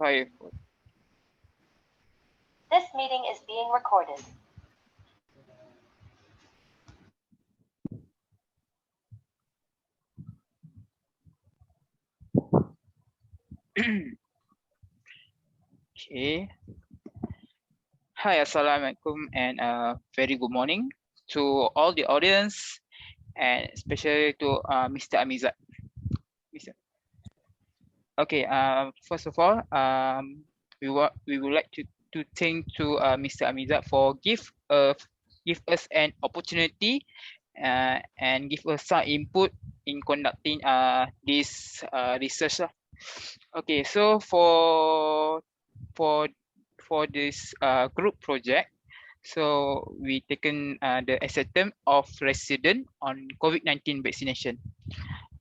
Five. This meeting is being recorded. Okay. Hi, assalamualaikum, and very good morning to all the audience, and especially to Mr. Amizat. Okay. First of all, we would like to thank to Mr. Amizat for give us an opportunity and give us some input in conducting this research. Okay, so for this group project, so we taken the assessment of resident on COVID-19 vaccination.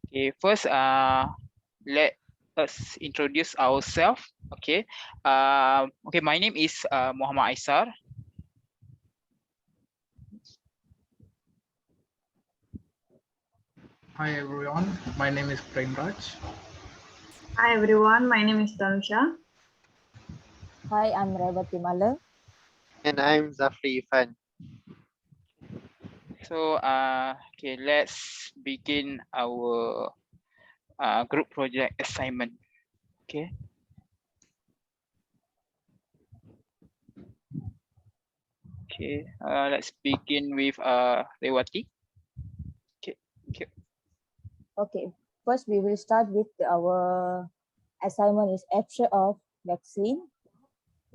Okay, first let us introduce ourselves. Okay, okay, my name is Muhammad Aisar. Hi everyone, my name is Prem Raj. Hi everyone, my name is Tanusha. Hi, I'm Revati Mala. And I'm Zafri Ifan. So okay, let's begin our group project assignment. Okay. Okay, let's begin with Rewati. Okay, thank you. Okay, first we will start with our assignment is abstract of vaccine.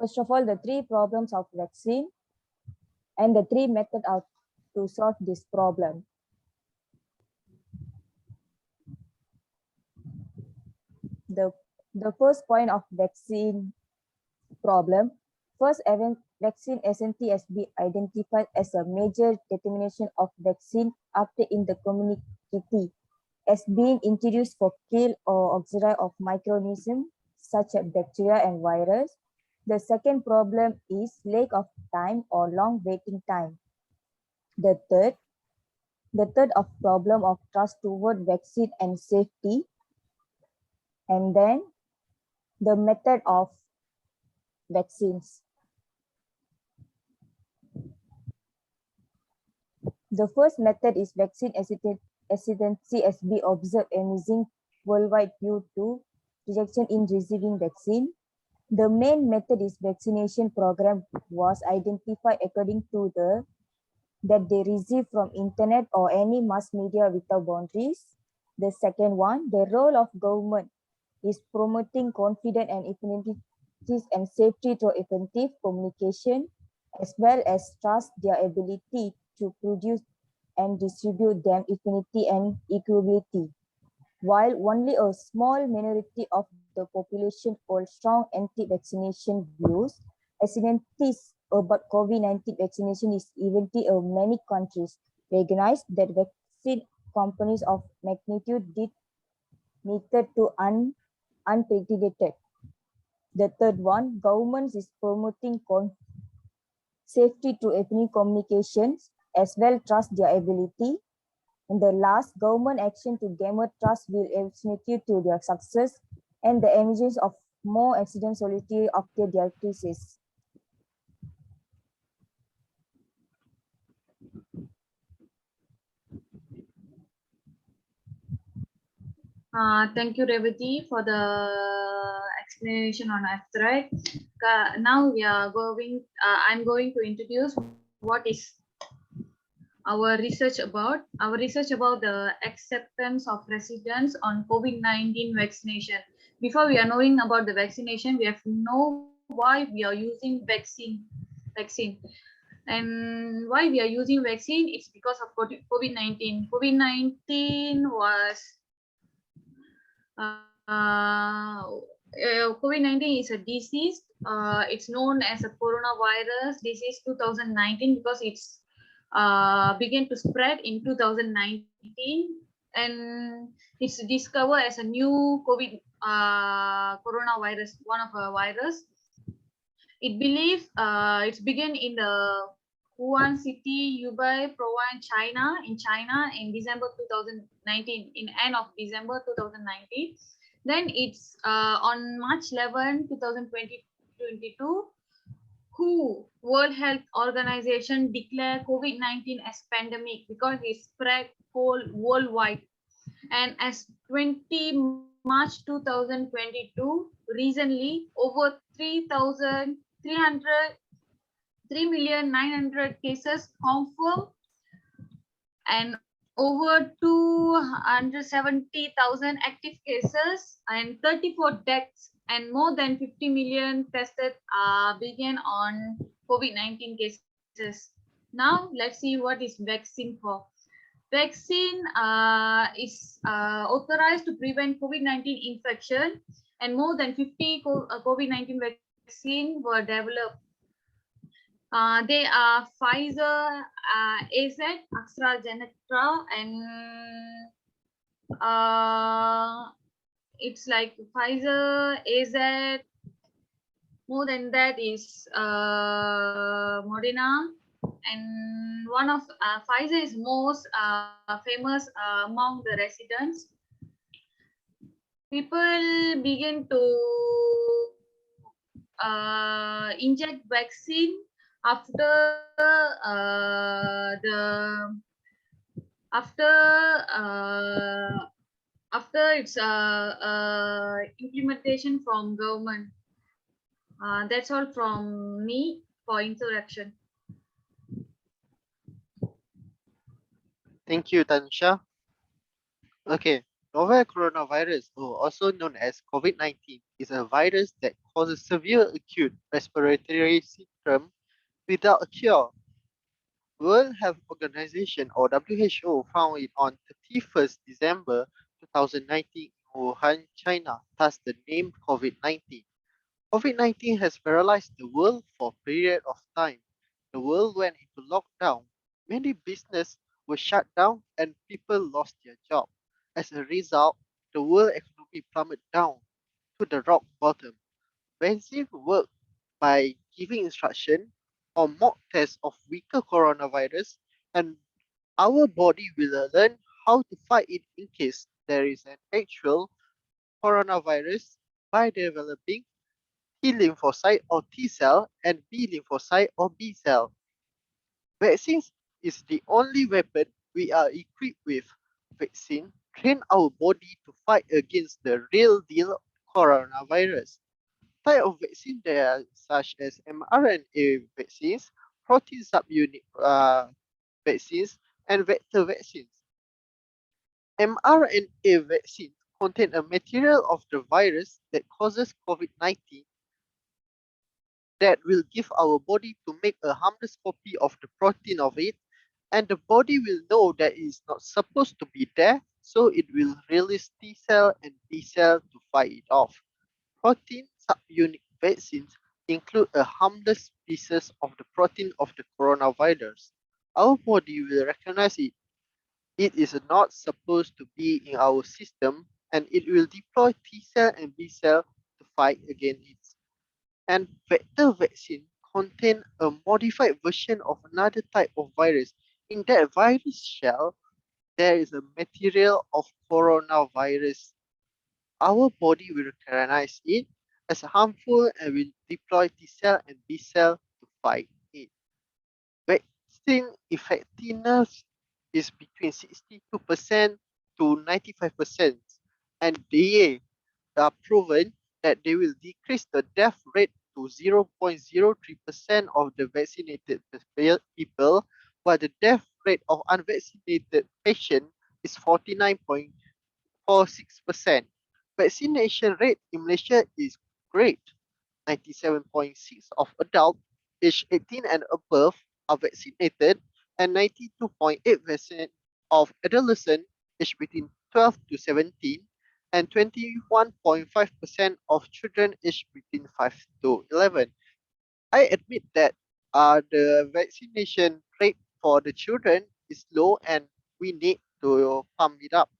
First of all, the three problems of vaccine and the three methods to solve this problem. The first point of vaccine problem, first vaccine SNT has been identified as a major determination of vaccine after in the community as being introduced for kill or auxiliary of microorganisms such as bacteria and virus. The second problem is lack of time or long waiting time. The third of problem of trust toward vaccine and safety. And then the method of vaccines. The first method is vaccine hesitancy as be observed emerging worldwide due to rejection in receiving vaccine. The main method is vaccination program was identified according to that they receive from internet or any mass media without boundaries. The second one, the role of government is promoting confidence and effectiveness and safety through effective communication, as well as trust their ability to produce and distribute them efficiency and equability. While only a small minority of the population hold strong anti-vaccination views, hesitancy about COVID-19 vaccination is eventually in many countries recognize that vaccine companies of magnitude did needed to unprecedented. The third one, governments is promoting safety to ethnic communications as well trust their ability. And the last, government action to gain trust will contribute to their success and the emergence of more accident solidarity after their crisis. Thank you, Revati, for the explanation on abstract. Now we are going. I'm going to introduce what is our research about. Our research about the acceptance of residents on COVID-19 vaccination. Before we are knowing about the vaccination, we have to know why we are using vaccine. And why we are using vaccine? It's because of COVID-19. COVID-19 was COVID-19 is a disease. It's known as a coronavirus disease 2019 because it's began to spread in 2019, and it's discovered as a new COVID coronavirus, one of a virus. It believes it's began in the Wuhan city, Hubei province, China, in December 2019, in end of December 2019. Then it's on March 11, 2022, WHO, World Health Organization, declared COVID-19 as pandemic because it spread worldwide. And as 20 March 2022, recently over 3,900 cases confirmed and over 270,000 active cases and 34 deaths and more than 50 million tested began on COVID-19 cases. Now let's see what is vaccine for. Vaccine is authorized to prevent COVID-19 infection, and more than 50 COVID-19 vaccine were developed. They are Pfizer, AZ, AstraZeneca, and it's like Pfizer, AZ. More than that is Moderna, and one of Pfizer is most famous among the residents. People begin to inject vaccine after after its implementation from government. That's all from me for introduction. Thank you, Tanisha. Okay, novel coronavirus, or also known as COVID-19, is a virus that causes severe acute respiratory syndrome without a cure. World Health Organization or WHO found it on 31st December 2019 in Wuhan, China, thus the name COVID-19. COVID-19 has paralyzed the world for a period of time. The world went into lockdown. Many businesses were shut down and people lost their job. As a result, the world economy plummeted down to the rock bottom. Vaccine work by giving instruction or mock tests of weaker coronavirus, and our body will learn how to fight it in case there is an actual coronavirus by developing T lymphocyte or T cell and B lymphocyte or B cell. Vaccines is the only weapon we are equipped with. Vaccine train our body to fight against the real deal coronavirus. Type of vaccine there are such as mRNA vaccines, protein subunit vaccines, and vector vaccines. mRNA vaccines contain a material of the virus that causes COVID-19 that will give our body to make a harmless copy of the protein of it, and the body will know that it is not supposed to be there, so it will release T cell and B cell to fight it off. Protein subunit vaccines include a harmless pieces of the protein of the coronavirus. Our body will recognize it. It is not supposed to be in our system, and it will deploy T cell and B cell to fight against it. And vector vaccine contain a modified version of another type of virus. In that virus shell, there is a material of coronavirus. Our body will recognize it as harmful and will deploy T cell and B cell to fight it. Vaccine effectiveness is between 62% to 95%, and they are proven that they will decrease the death rate to 0.03% of the vaccinated people, while the death rate of unvaccinated patients is 49.46%. Vaccination rate in Malaysia is great. 97.6% of adults aged 18 and above are vaccinated, and 92.8% of adolescents aged between 12 to 17, and 21.5% of children aged between 5 to 11. I admit that the vaccination rate for the children is low and we need to pump it up.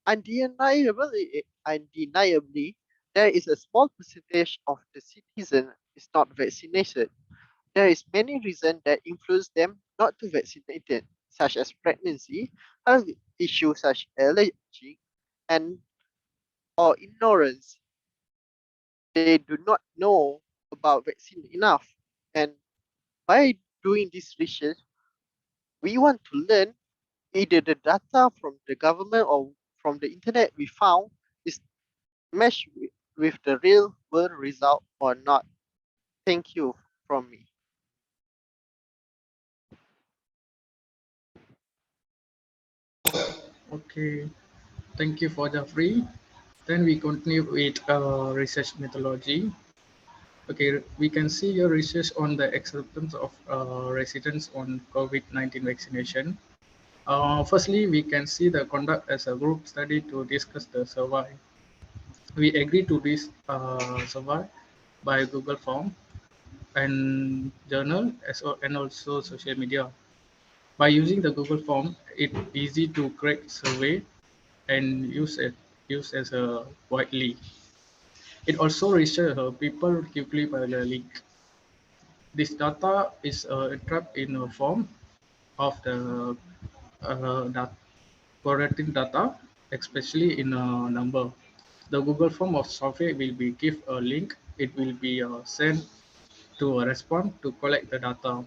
Undeniably, there is a small percentage of the citizen is not vaccinated. There is many reasons that influence them not to vaccinate, such as pregnancy, health issues such as allergy, and or ignorance. They do not know about vaccine enough. And by doing this research, we want to learn either the data from the government or from the internet we found is matched with the real world result or not. Thank you from me. Okay, thank you for Jeffrey. Then we continue with research methodology. Okay, we can see your research on the acceptance of residents on COVID-19 vaccination. Firstly, we can see the conduct as a group study to discuss the survey. We agree to this survey by Google Form and journal and also social media. By using the Google Form, it's easy to create survey and use as a widely. It also reaches people quickly by the link. This data is trapped in a form of the correcting data, especially in a number. The Google Form of software will be give a link. It will be sent to a response to collect the data.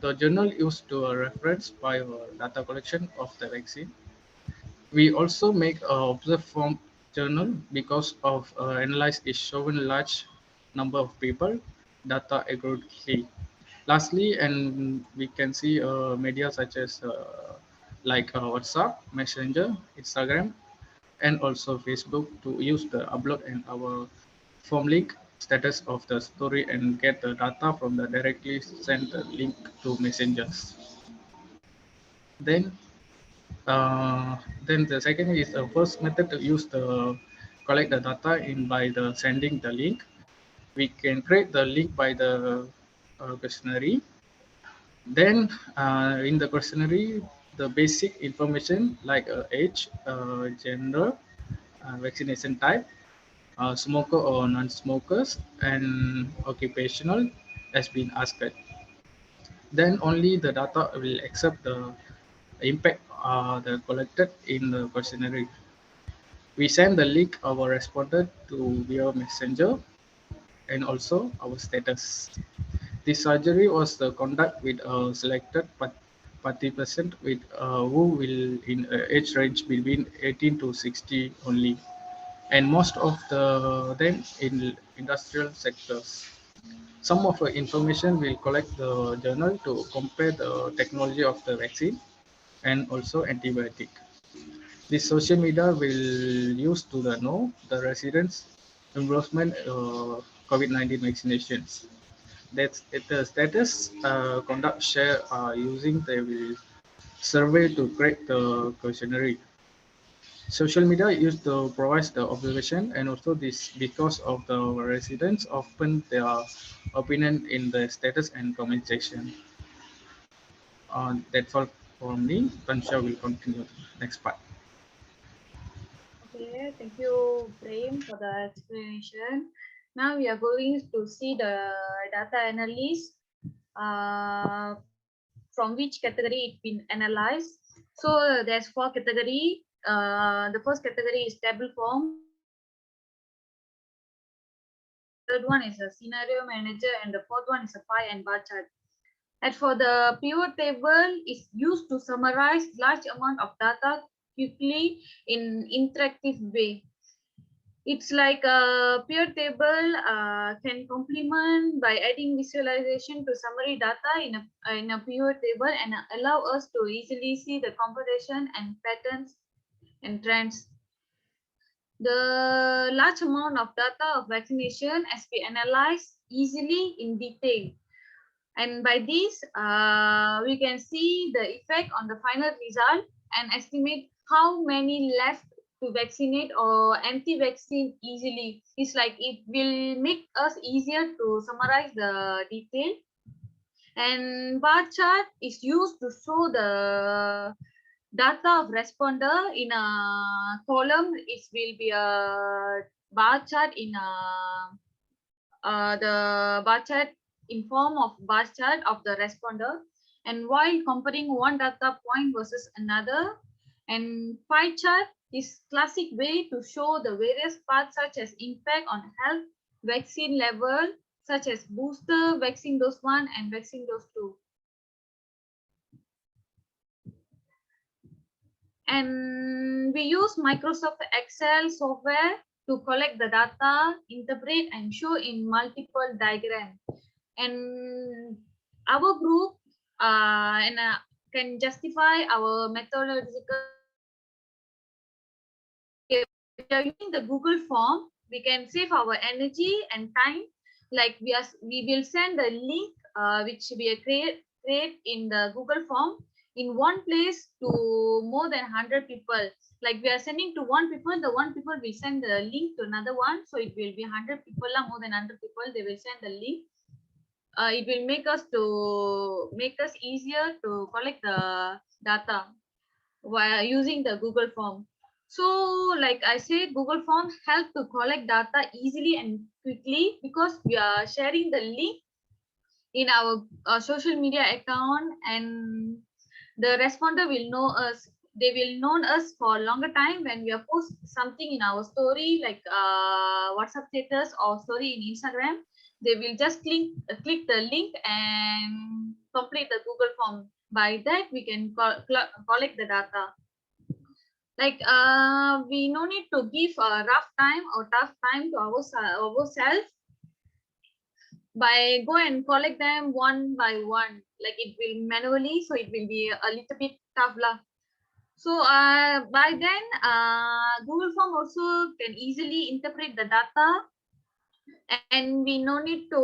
The journal used to reference by data collection of the vaccine. We also make a observe form journal because of analyze is showing large number of people data accurately. Lastly, and we can see media such as like WhatsApp, Messenger, Instagram, and also Facebook to use the upload and our form link status of the story and get the data from the directly send the link to messengers. Then then the second is the first method to use the collect the data in by the sending the link. We can create the link by the questionnaire. Then in the questionnaire, the basic information like age, gender, vaccination type, smoker or non-smokers, and occupational has been asked. Then only the data will accept the impact the collected in the questionnaire. We send the link our respondent to via messenger and also our status. The surgery was conducted with a selected participant with who will in age range between 18 to 60 only, and most of them in industrial sectors. Some of the information will collect the journal to compare the technology of the vaccine and also antibiotic. The social media will use to know the residents' enrollment COVID-19 vaccinations. That's it, the status conduct share using the survey to create the questionnaire. Social media used to provide the observation and also this because of the residents often their opinion in the status and comment section. That's all for me. Tansha will continue next part. Okay, thank you, Prem, for the explanation. Now we are going to see the data analysis from which category it's been analyzed. So there's 4 category. The first category is table form. Third one is a scenario manager, and the fourth one is a pie and bar chart. And for the pivot table is used to summarize large amount of data quickly in interactive way. It's like a pivot table can complement by adding visualization to summary data in a pivot table and allow us to easily see the computation and patterns and trends. The large amount of data of vaccination has been analyzed easily in detail. And by this, we can see the effect on the final result and estimate how many left to vaccinate or anti-vaccine easily. It's like it will make us easier to summarize the detail. And bar chart is used to show the data of responder in a column. It will be a bar chart in the bar chart in form of bar chart of the responder, and while comparing one data point versus another. And pie chart is classic way to show the various parts such as impact on health, vaccine level, such as booster, vaccine dose 1 and vaccine dose 2. And we use Microsoft Excel software to collect the data, interpret and show in multiple diagrams. And our group can justify our methodological. We are using the Google form. We can save our energy and time. Like we will send the link which we create in the Google form in one place to more than 100 people. Like we are sending to one people, the one people will send the link to another one. So it will be 100 people, more than 100 people. They will send the link. It will make us easier to collect the data while using the Google form. So like I said, Google Forms help to collect data easily and quickly because we are sharing the link in our social media account, and the responder will know us. They will know us for a longer time when we are post something in our story, like WhatsApp status or story in Instagram. They will just click the link and complete the Google form. By that, we can collect the data. Like we no need to give a rough time or tough time to ourselves by go and collect them one by one. Like it will manually, so it will be a little bit tough lah. So by then Google form also can easily interpret the data, and we no need to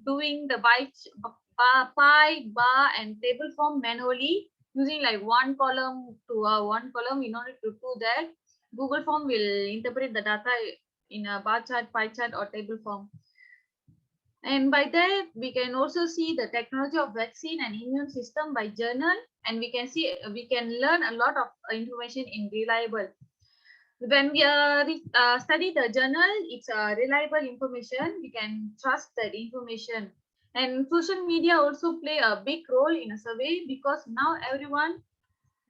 doing the pie, bar and table form manually using like one column to one column. We no need to do that. Google form will interpret the data in a bar chart, pie chart or table form. And by that, we can also see the technology of vaccine and immune system by journal, and we can learn a lot of information in reliable. When we study the journal, it's reliable information. We can trust that information. And social media also play a big role in a survey because now everyone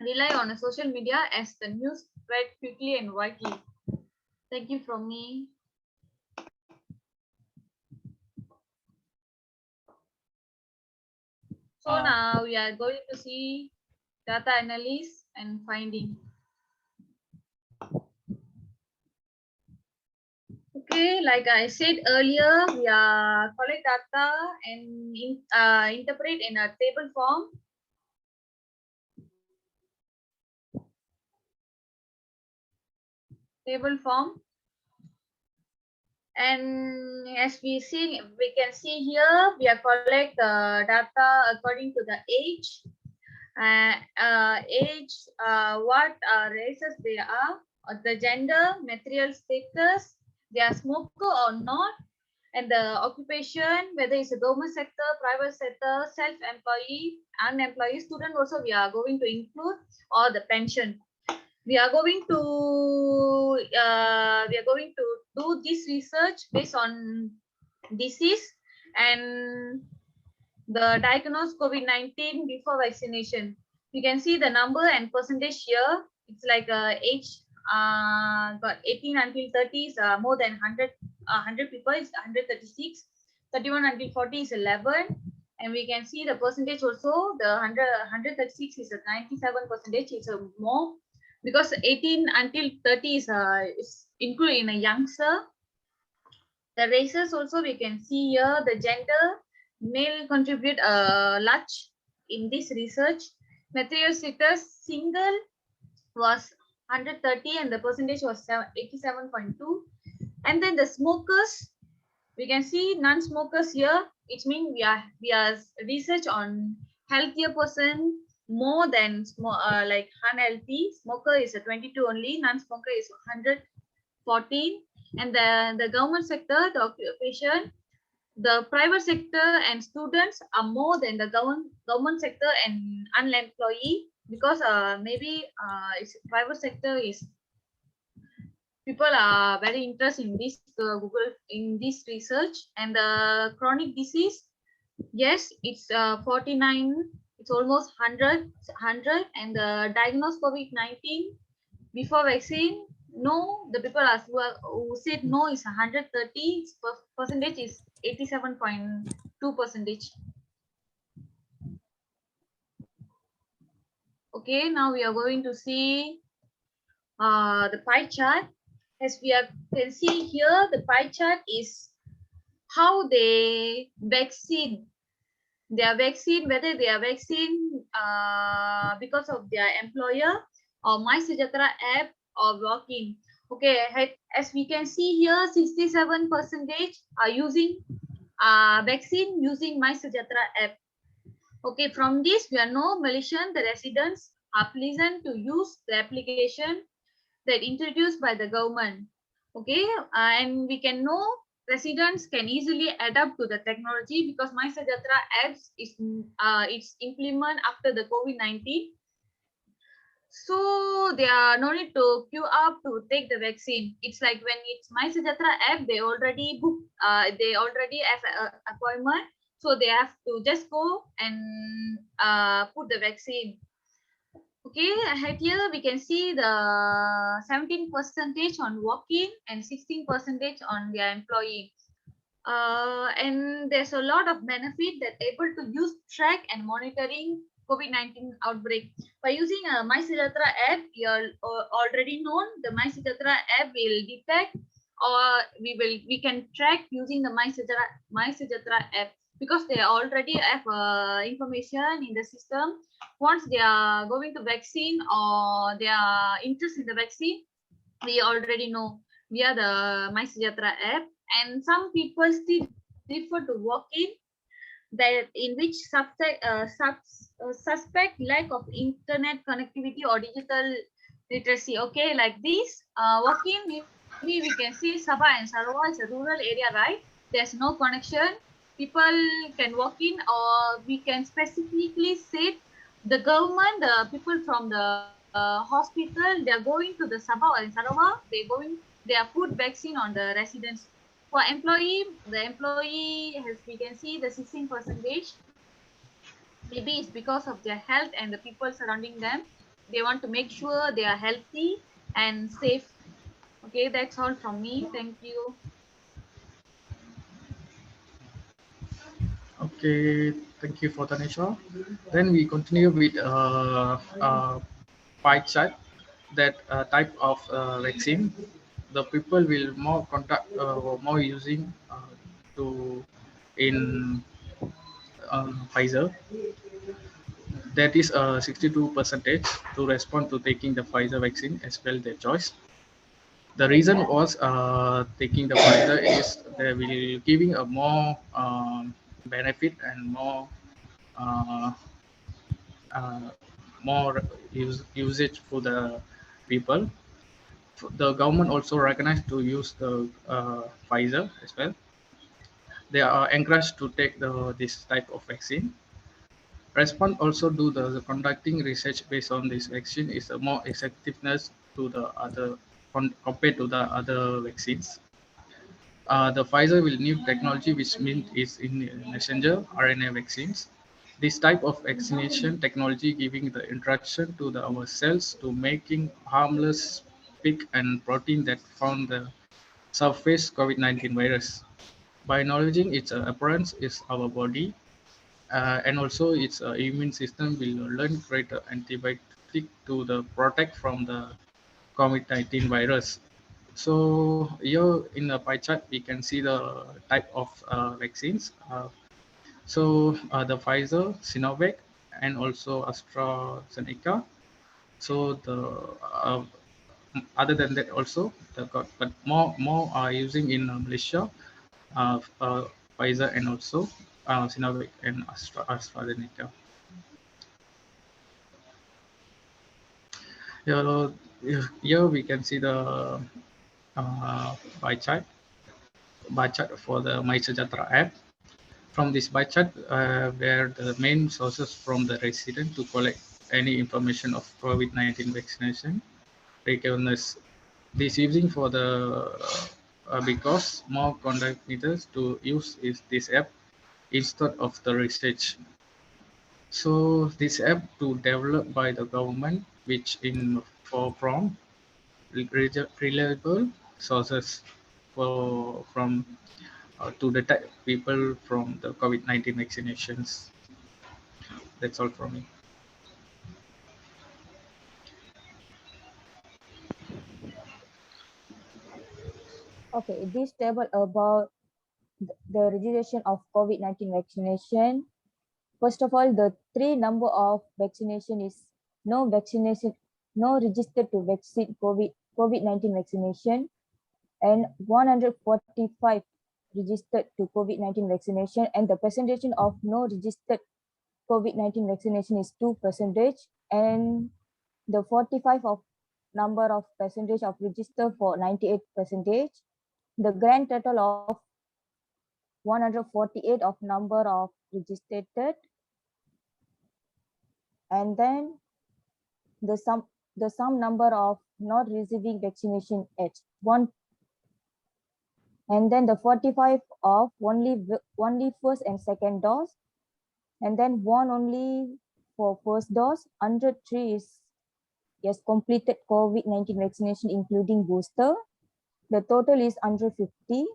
rely on a social media as the news spread quickly and widely. Thank you from me. So now we are going to see data analysis and finding. Okay, like I said earlier, we are collect data and interpret in a table form. And as we can see here, we are collect the data according to the age, what races they are, or the gender, material status, they are smoker or not, and the occupation, whether it's a government sector, private sector, self-employee, unemployed, student also we are going to include, or the pension. We are going to do this research based on disease and the diagnosed COVID-19 before vaccination. You can see the number and percentage here. It's like age got 18 until 30 is more than 100 people is 136. 31 until 40 is 11. And we can see the percentage also. The 136 is a 97%. It's a more because 18 until 30 is included in a youngster. The races also we can see here. The gender, male contribute large in this research. Material status, single was 130 and the percentage was 87.2. And then the smokers, we can see non-smokers here. It means we are research on healthier person more than like unhealthy. Smoker is a 22 only, non-smoker is 114. And the government sector, the occupation, the private sector and students are more than the government sector and unemployed, because maybe it's private sector is people are very interested in this Google in this research. And the chronic disease, yes, it's 49, it's almost 100. And the diagnosed COVID-19, before vaccine, no, the people who said no is 130, percentage is 87.2%. Okay, now we are going to see the pie chart. As can see here, the pie chart is how they vaccine. Whether they are vaccine because of their employer or My Sejahtera app or walk-in. Okay, as we can see here, 67% are using vaccine using My Sejahtera app. Okay, from this we know Malaysian, the residents are pleasant to use the application that introduced by the government. Okay, and we can know residents can easily adapt to the technology because My Sejahtera apps is it's implement after the COVID-19. So they are no need to queue up to take the vaccine. It's like when it's My Sejahtera app, they already book, they already have an appointment. So they have to just go and put the vaccine. Okay, ahead here we can see the 17% on walk-in and 16% on their employee. And there's a lot of benefit that able to use, track and monitoring COVID-19 outbreak. By using a My Sejahtera app, you're already known the My Sejahtera app will detect or we can track using the My Sejahtera app because they already have information in the system. Once they are going to vaccine or they are interested in the vaccine, we already know via the My Sejahtera app. And some people still prefer to walk in that in which suspect lack of internet connectivity or digital literacy. Okay, like this walk-in, maybe we can see Sabah and Sarawak is a rural area, right? There's no connection. People can walk in, or we can specifically say the government, the people from the hospital, they're going to the Sabah and Sarawak, they are put vaccine on the residents. For employee, the employee, as we can see, the 16%, maybe it's because of their health and the people surrounding them. They want to make sure they are healthy and safe. Okay, that's all from me. Thank you. Okay, thank you for Tanisha. Then we continue with pie chart that type of vaccine. The people will more contact or more using to in Pfizer. That is 62% to respond to taking the Pfizer vaccine as well their choice. The reason was taking the Pfizer is they will giving a more benefit and uh, uh, more usage for the people. The government also recognized to use the Pfizer as well. They are encouraged to take this type of vaccine. Respond also do the conducting research based on this vaccine is a more effectiveness to the other compared to the other vaccines. The Pfizer will new technology which means is in messenger RNA vaccines. This type of vaccination technology giving the interaction to our cells to making harmless peak and protein that found the surface COVID-19 virus. By acknowledging its appearance is our body and also its immune system will learn greater antibiotic to the protect from the COVID-19 virus. So here in the pie chart, we can see the type of vaccines. The Pfizer, Sinovac, and also AstraZeneca. So the other than that also, but more are using in Malaysia, Pfizer and also Sinovac and AstraZeneca. Here, here we can see the pie chart for the My Sejahtera app. From this pie chart, where the main sources from the resident to collect any information of COVID-19 vaccination readiness. This using for the because more contact meters to use is this app instead of the research. So this app to develop by the government, which in for from reliable sources from to detect people from the COVID-19 vaccinations. That's all from me. Okay, this table about the registration of COVID-19 vaccination. First of all, the three number of vaccination is no vaccination, no registered to vaccine COVID-19 vaccination, and 145 registered to COVID-19 vaccination, and the percentage of no registered COVID-19 vaccination is 2%, and the 45 of number of percentage of register for 98%. The grand total of 148 of number of registered, and then the sum number of not receiving vaccination at one, and then the 45 of only first and second dose, and then one only for first dose. 103 is yes completed COVID-19 vaccination including booster. The total is 150.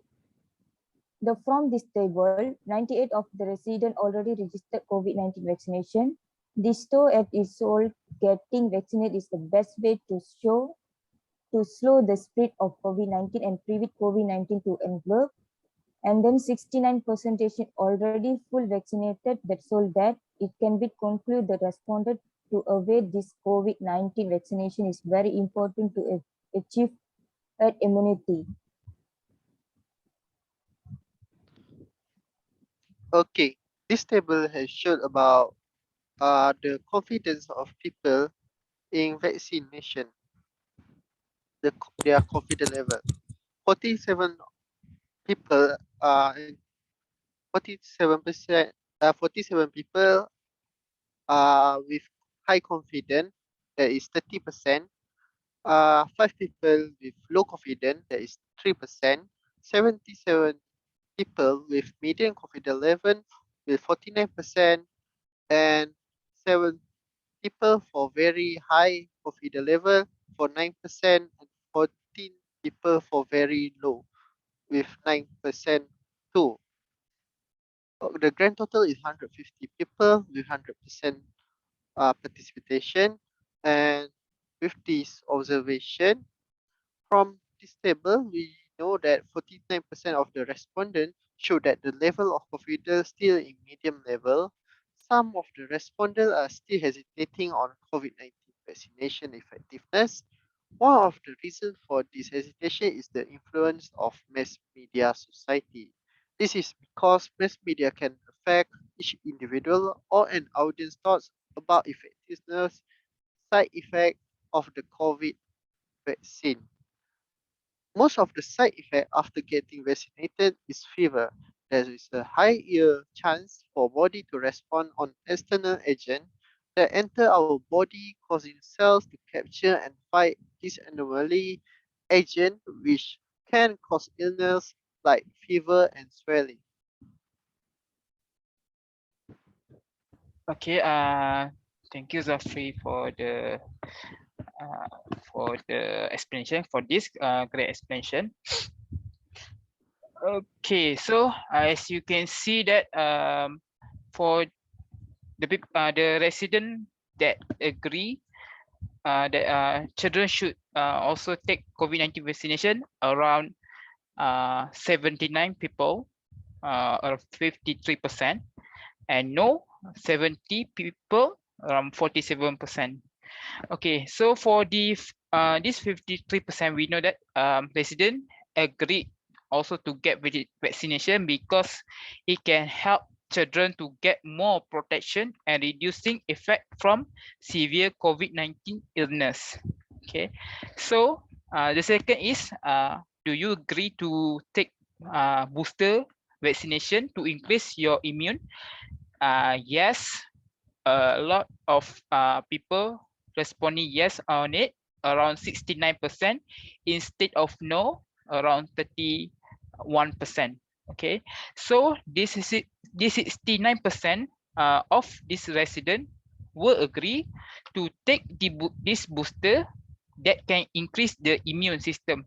From this table, 98 of the resident already registered COVID-19 vaccination. This show at its all getting vaccinated is the best way to slow the spread of COVID-19 and prevent COVID-19 to envelop. And then 69% already full vaccinated. That's all that it can be concluded that responded to avoid this COVID-19 vaccination is very important to achieve herd immunity. Okay, this table has shown about the confidence of people in vaccination, their confidence level. 47 people, 47%, 47 people with high confidence, that is 30%. 5 people with low confidence, that is 3%. 77 people with medium confidence level with 49%, and 7 people for very high confidence level for 9%, and 14 people for very low with 9% too. The grand total is 150 people with 100% participation. And with this observation, from this table, we know that 49% of the respondents show that the level of confidence still in medium level. Some of the respondents are still hesitating on COVID-19 vaccination effectiveness. One of the reasons for this hesitation is the influence of mass media society. This is because mass media can affect each individual or an audience thoughts about effectiveness, side effect of the COVID vaccine. Most of the side effect after getting vaccinated is fever. There is a higher chance for body to respond on external agent that enter our body, causing cells to capture and fight this anomaly agent, which can cause illness like fever and swelling. Okay, thank you Zafri for the explanation, for this great explanation. Okay, so as you can see that for the resident that agree that children should also take COVID-19 vaccination, around 79 people, or 53%, and no, 70 people, around 47%. Okay, so for the this 53%, we know that resident agreed also to get vaccination because it can help children to get more protection and reducing effect from severe COVID-19 illness. Okay, so the second is, do you agree to take booster vaccination to increase your immune? Yes, a lot of people responding yes on it, around 69%, instead of no, around 31%. Okay, so this 69% of this resident will agree to take this booster that can increase the immune system.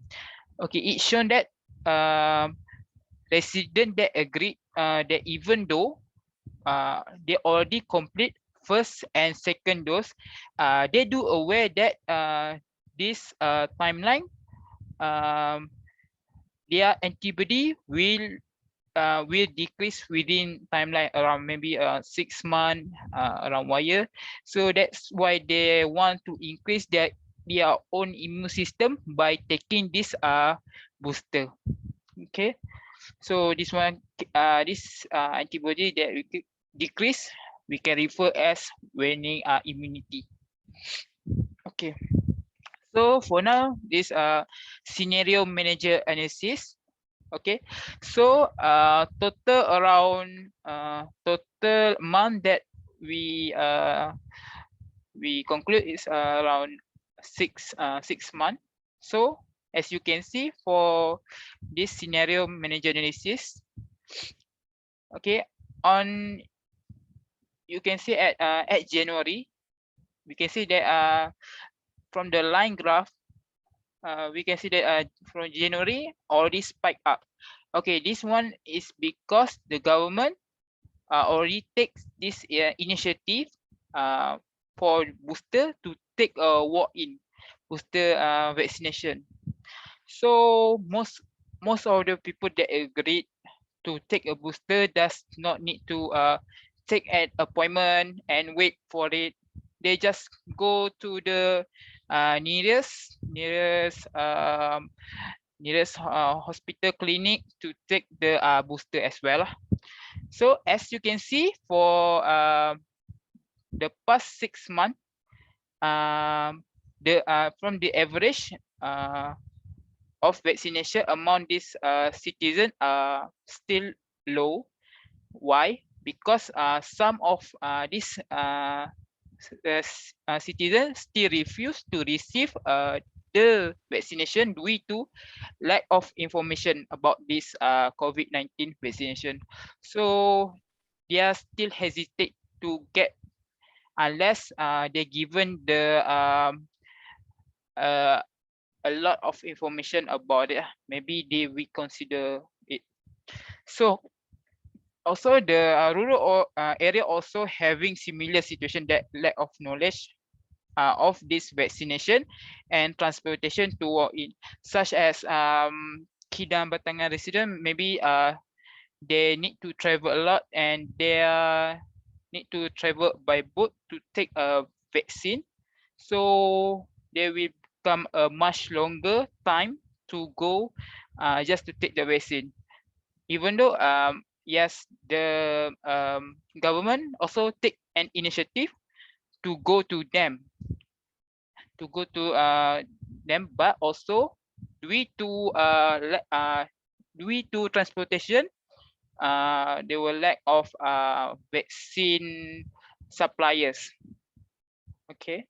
Okay, it's shown that residents that agreed that even though they already complete first and second dose, they do aware that this timeline, their antibody will decrease within timeline around maybe 6 months, around 1 year. So that's why they want to increase their own immune system by taking this booster. Okay, so this one, this antibody that we decrease, we can refer as waning immunity. Okay, so for now, this scenario manager analysis. Okay, so total around total amount that we conclude is around 6 months. So as you can see for this scenario manager analysis, okay, on you can see at January, we can see that from the line graph, we can see that from January already spiked up. Okay, this one is because the government already takes this initiative for booster to take a walk-in booster vaccination. So most of the people that agreed to take a booster does not need to take an appointment and wait for it. They just go to the nearest hospital clinic to take the booster as well. So as you can see for the past 6 months, from the average of vaccination among these citizens are still low. Why? Because some of these citizens still refuse to receive the vaccination due to lack of information about this COVID-19 vaccination. So they are still hesitate to get unless they're given the a lot of information about it. Maybe they will consider it. So also the rural area also having similar situation, that lack of knowledge of this vaccination and transportation to walk in, such as Kidang Batangan resident, maybe they need to travel a lot and they need to travel by boat to take a vaccine. So there will come a much longer time to go just to take the vaccine. Even though yes, the government also take an initiative to go to them, but also due to transportation, there were lack of vaccine suppliers. Okay.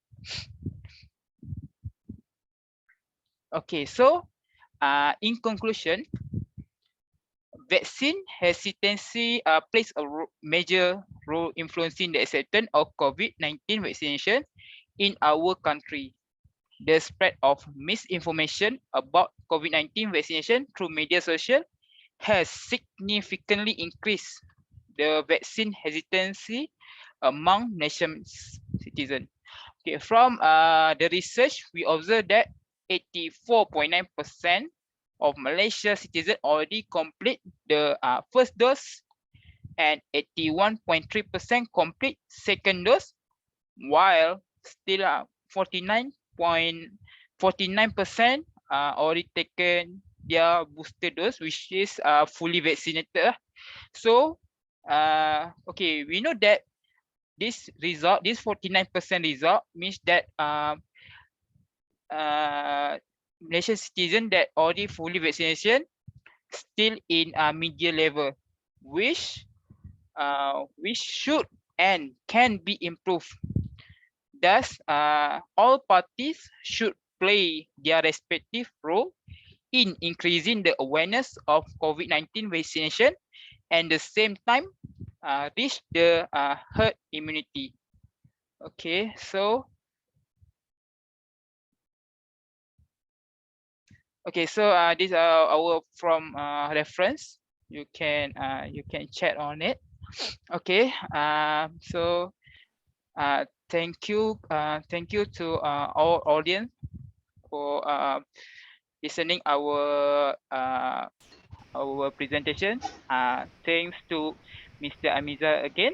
Okay, so in conclusion, vaccine hesitancy plays a major role influencing the acceptance of COVID-19 vaccination in our country. The spread of misinformation about COVID-19 vaccination through media social has significantly increased the vaccine hesitancy among nation's citizens. Okay, from the research, we observed that 84.9% of Malaysia citizens already complete the first dose and 81.3% complete second dose, while still 49% already taken their booster dose, which is fully vaccinated. So okay, we know that this 49% result means that Malaysian citizen that already fully vaccination still in media level, which should and can be improved. Thus, all parties should play their respective role in increasing the awareness of COVID-19 vaccination and the same time reach the herd immunity. Okay, so Okay, so these are our from reference. You can chat on it. Okay. So thank you to our audience for listening our presentation. Thanks to Mr. Amiza again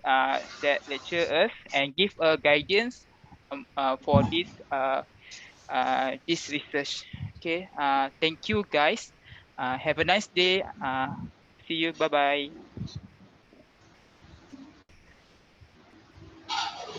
that lecture us and give a guidance for this research. Okay. Thank you guys. Have a nice day. See you. Bye bye.